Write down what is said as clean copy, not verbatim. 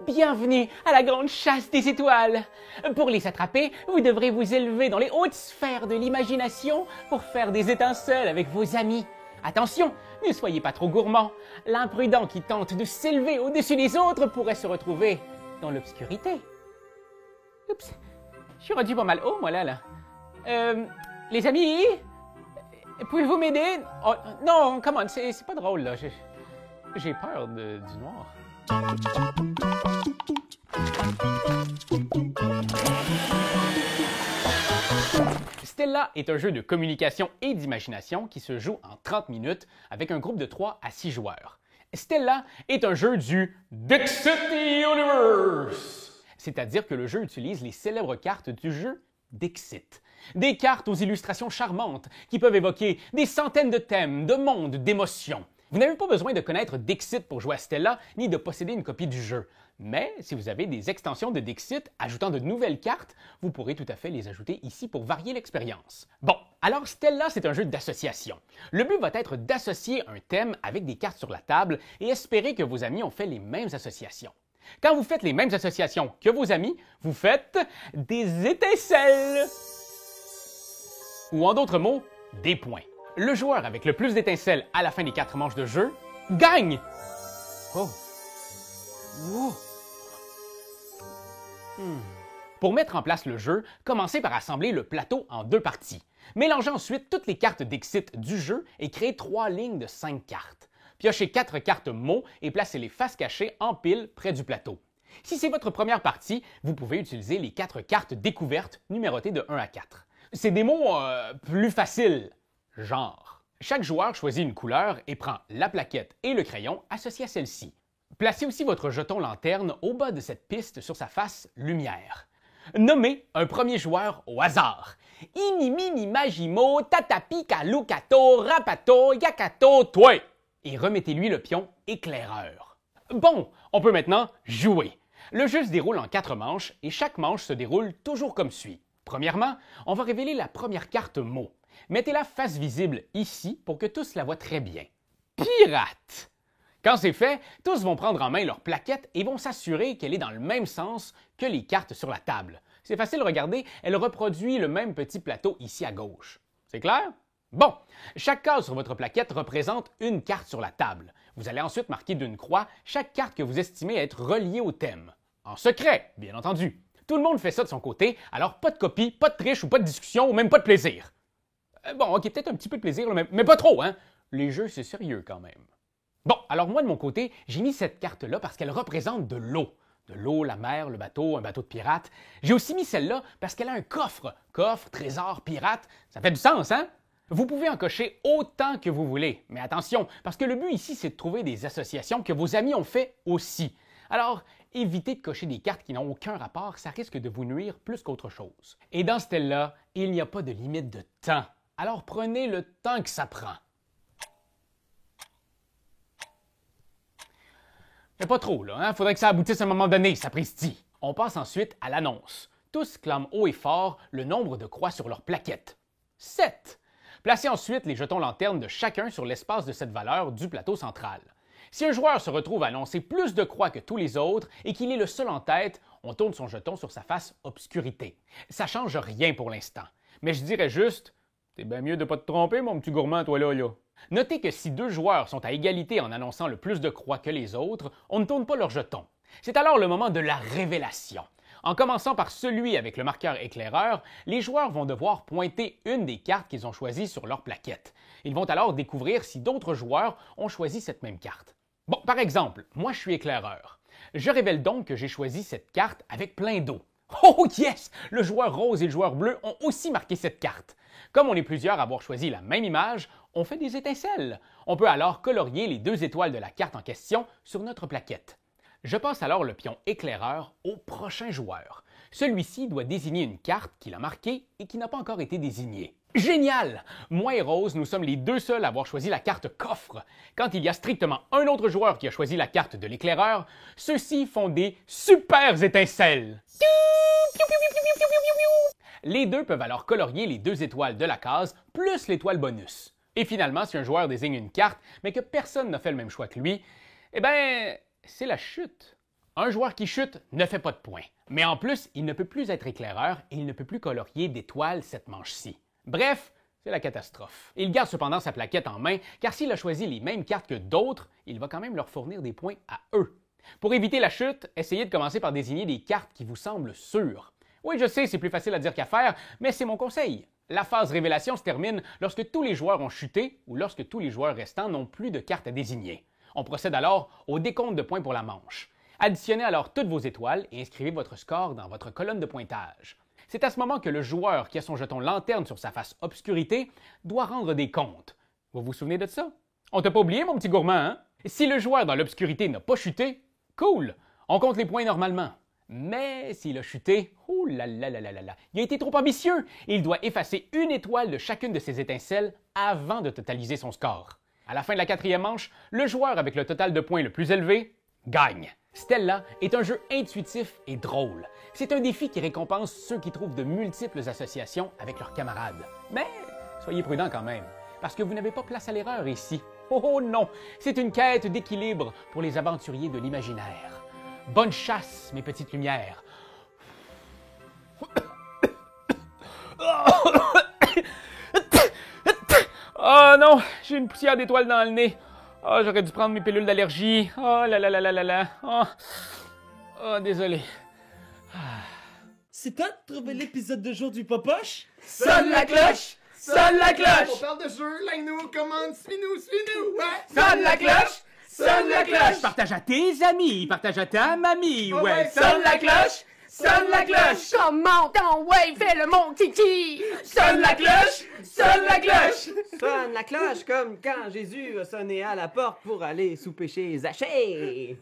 Bienvenue à la grande chasse des étoiles. Pour les attraper, vous devrez vous élever dans les hautes sphères de l'imagination pour faire des étincelles avec vos amis. Attention, ne soyez pas trop gourmands. L'imprudent qui tente de s'élever au-dessus des autres pourrait se retrouver dans l'obscurité. Oups, je suis rendu pas mal haut, moi, là. Les amis, pouvez-vous m'aider? Oh, non, come on, c'est pas drôle, là. J'ai peur du noir. Stella est un jeu de communication et d'imagination qui se joue en 30 minutes avec un groupe de 3 à 6 joueurs. Stella est un jeu du Dixit Universe, c'est-à-dire que le jeu utilise les célèbres cartes du jeu Dixit. Des cartes aux illustrations charmantes qui peuvent évoquer des centaines de thèmes, de mondes, d'émotions. Vous n'avez pas besoin de connaître Dixit pour jouer à Stella, ni de posséder une copie du jeu. Mais si vous avez des extensions de Dixit ajoutant de nouvelles cartes, vous pourrez tout à fait les ajouter ici pour varier l'expérience. Bon, alors Stella, c'est un jeu d'association. Le but va être d'associer un thème avec des cartes sur la table et espérer que vos amis ont fait les mêmes associations. Quand vous faites les mêmes associations que vos amis, vous faites des étincelles. Ou en d'autres mots, des points. Le joueur avec le plus d'étincelles à la fin des 4 manches de jeu gagne! Oh! Wow. Pour mettre en place le jeu, commencez par assembler le plateau en 2 parties. Mélangez ensuite toutes les cartes Dixit du jeu et créez 3 lignes de 5 cartes. Piochez 4 cartes mots et placez-les face cachée en pile près du plateau. Si c'est votre première partie, vous pouvez utiliser les 4 cartes découvertes numérotées de 1 à 4. C'est des mots plus faciles. Genre. Chaque joueur choisit une couleur et prend la plaquette et le crayon associés à celle-ci. Placez aussi votre jeton lanterne au bas de cette piste sur sa face lumière. Nommez un premier joueur au hasard. Ini mini magimo tatapika lucato rapato yakato toi. Et remettez-lui le pion éclaireur. Bon, on peut maintenant jouer. Le jeu se déroule en 4 manches et chaque manche se déroule toujours comme suit. Premièrement, on va révéler la première carte mot. Mettez-la face visible ici pour que tous la voient très bien. Pirate! Quand c'est fait, tous vont prendre en main leur plaquette et vont s'assurer qu'elle est dans le même sens que les cartes sur la table. C'est facile, regardez, elle reproduit le même petit plateau ici à gauche. C'est clair? Bon, chaque case sur votre plaquette représente une carte sur la table. Vous allez ensuite marquer d'une croix chaque carte que vous estimez être reliée au thème. En secret, bien entendu. Tout le monde fait ça de son côté, alors pas de copie, pas de triche ou pas de discussion ou même pas de plaisir. Bon, ok, peut-être un petit peu de plaisir, mais pas trop, hein? Les jeux, c'est sérieux quand même. Bon, alors moi, de mon côté, j'ai mis cette carte-là parce qu'elle représente de l'eau. De l'eau, la mer, le bateau, un bateau de pirate. J'ai aussi mis celle-là parce qu'elle a un coffre. Coffre, trésor, pirate, ça fait du sens, hein? Vous pouvez en cocher autant que vous voulez, mais attention, parce que le but ici, c'est de trouver des associations que vos amis ont fait aussi. Alors, évitez de cocher des cartes qui n'ont aucun rapport, ça risque de vous nuire plus qu'autre chose. Et dans celle-là, il n'y a pas de limite de temps. Alors prenez le temps que ça prend. Mais pas trop, là, hein? Faudrait que ça aboutisse à un moment donné, sapristi. On passe ensuite à l'annonce. Tous clament haut et fort le nombre de croix sur leur plaquette. 7. Placez ensuite les jetons lanternes de chacun sur l'espace de cette valeur du plateau central. Si un joueur se retrouve à annoncer plus de croix que tous les autres et qu'il est le seul en tête, on tourne son jeton sur sa face obscurité. Ça change rien pour l'instant. Mais je dirais juste, c'est bien mieux de pas te tromper, mon petit gourmand, toi là. Notez que si 2 joueurs sont à égalité en annonçant le plus de croix que les autres, on ne tourne pas leur jeton. C'est alors le moment de la révélation. En commençant par celui avec le marqueur éclaireur, les joueurs vont devoir pointer une des cartes qu'ils ont choisies sur leur plaquette. Ils vont alors découvrir si d'autres joueurs ont choisi cette même carte. Bon, par exemple, moi je suis éclaireur. Je révèle donc que j'ai choisi cette carte avec plein d'eau. Oh yes! Le joueur rose et le joueur bleu ont aussi marqué cette carte. Comme on est plusieurs à avoir choisi la même image, on fait des étincelles. On peut alors colorier les 2 étoiles de la carte en question sur notre plaquette. Je passe alors le pion éclaireur au prochain joueur. Celui-ci doit désigner une carte qu'il a marquée et qui n'a pas encore été désignée. Génial! Moi et Rose, nous sommes les 2 seuls à avoir choisi la carte coffre. Quand il y a strictement un autre joueur qui a choisi la carte de l'éclaireur, ceux-ci font des super étincelles. Les 2 peuvent alors colorier les 2 étoiles de la case plus l'étoile bonus. Et finalement, si un joueur désigne une carte, mais que personne n'a fait le même choix que lui, eh bien, c'est la chute. Un joueur qui chute ne fait pas de points. Mais en plus, il ne peut plus être éclaireur et il ne peut plus colorier d'étoiles cette manche-ci. Bref, c'est la catastrophe. Il garde cependant sa plaquette en main, car s'il a choisi les mêmes cartes que d'autres, il va quand même leur fournir des points à eux. Pour éviter la chute, essayez de commencer par désigner des cartes qui vous semblent sûres. Oui, je sais, c'est plus facile à dire qu'à faire, mais c'est mon conseil. La phase révélation se termine lorsque tous les joueurs ont chuté ou lorsque tous les joueurs restants n'ont plus de cartes à désigner. On procède alors au décompte de points pour la manche. Additionnez alors toutes vos étoiles et inscrivez votre score dans votre colonne de pointage. C'est à ce moment que le joueur qui a son jeton lanterne sur sa face obscurité doit rendre des comptes. Vous vous souvenez de ça? On t'a pas oublié, mon petit gourmand, hein? Si le joueur dans l'obscurité n'a pas chuté, cool! On compte les points normalement. Mais s'il a chuté, oh là là là là là là, il a été trop ambitieux et il doit effacer une étoile de chacune de ses étincelles avant de totaliser son score. À la fin de la 4e manche, le joueur avec le total de points le plus élevé gagne. Stella est un jeu intuitif et drôle. C'est un défi qui récompense ceux qui trouvent de multiples associations avec leurs camarades. Mais soyez prudents quand même, parce que vous n'avez pas place à l'erreur ici. Oh non, c'est une quête d'équilibre pour les aventuriers de l'imaginaire. Bonne chasse, mes petites lumières. Oh non, j'ai une poussière d'étoiles dans le nez. Oh, j'aurais dû prendre mes pilules d'allergie. Oh là là là là là là. Oh, désolé. C'est toi de trouver l'épisode de jour du Popoche? Sonne la cloche! Sonne la cloche! On parle de jeu, like-nous, commande, suis-nous, suis-nous! Ouais. Sonne la cloche! Sonne la cloche! Partage à tes amis, partage à ta mamie, ouais. Sonne la cloche! Sonne la cloche! Comment ton ouais, fais-le mon titi! Sonne la cloche! Sonne la cloche! Sonne la cloche comme quand Jésus a sonné à la porte pour aller souper chez Zachée.